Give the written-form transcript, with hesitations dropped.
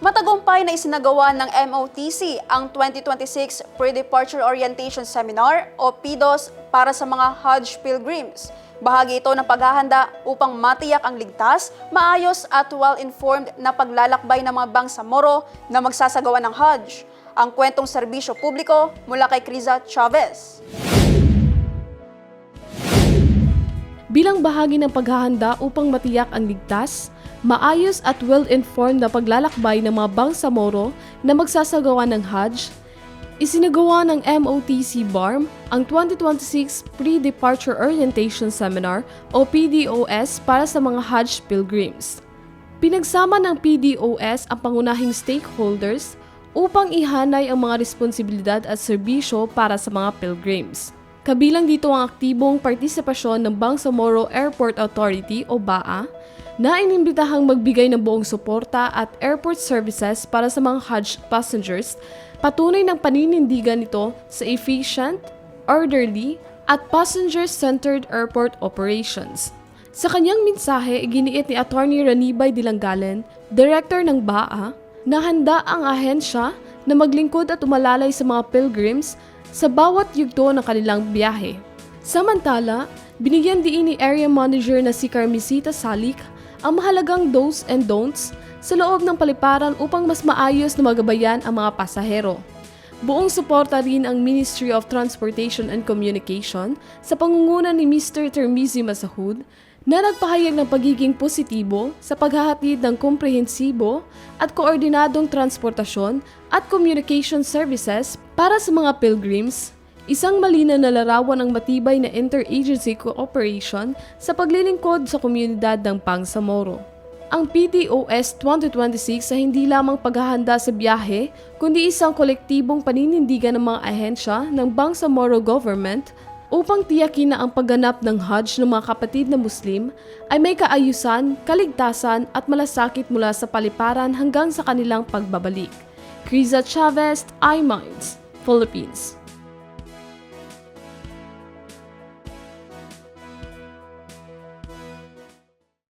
Matagumpay na isinagawa ng MOTC ang 2026 Pre-Departure Orientation Seminar o PDOS para sa mga Hajj pilgrims. Bahagi ito ng paghahanda upang matiyak ang ligtas, maayos at well-informed na paglalakbay ng mga bangsamoro na magsasagawa ng Hajj. Ang kwentong serbisyo publiko mula kay Criza Chavez. Bilang bahagi ng paghahanda upang matiyak ang ligtas, maayos at well-informed na paglalakbay ng mga bangsamoro na magsasagawa ng Hajj, isinagawa ng MOTC BARM ang 2026 Pre-Departure Orientation Seminar o PDOS para sa mga Hajj pilgrims. Pinagsama ng PDOS ang pangunahing stakeholders upang ihanay ang mga responsibilidad at serbisyo para sa mga pilgrims. Kabilang dito ang aktibong partisipasyon ng Bangsamoro Airport Authority o BAA na inimbitahang magbigay ng buong suporta at airport services para sa mga Hajj passengers, patunay ng paninindigan nito sa efficient, orderly, at passenger-centered airport operations. Sa kanyang mensahe, iginiit ni Attorney Ranibay Dilanggalan, Director ng BAA, na handa ang ahensya na maglingkod at umalalay sa mga pilgrims sa bawat yugto ng kanilang biyahe. Samantala, binigyan diin ni Area Manager na si Carmesita Salik ang mahalagang do's and don'ts sa loob ng paliparan upang mas maayos na magabayan ang mga pasahero. Buong suporta rin ang Ministry of Transportation and Communication sa pangunguna ni Mr. Termizi Masahud na nagpahayag ng pagiging positibo sa paghahatid ng komprehensibo at koordinadong transportasyon at communication services para sa mga pilgrims, isang malinaw na larawan ng matibay na interagency cooperation sa paglilingkod sa komunidad ng Bangsamoro. Ang PDOS 2026 ay hindi lamang paghahanda sa biyahe, kundi isang kolektibong paninindigan ng mga ahensya ng Bangsamoro Government upang tiyakin na ang pagganap ng Hajj ng mga kapatid na Muslim ay may kaayusan, kaligtasan at malasakit mula sa paliparan hanggang sa kanilang pagbabalik. Criza Chavez, iMinds, Philippines.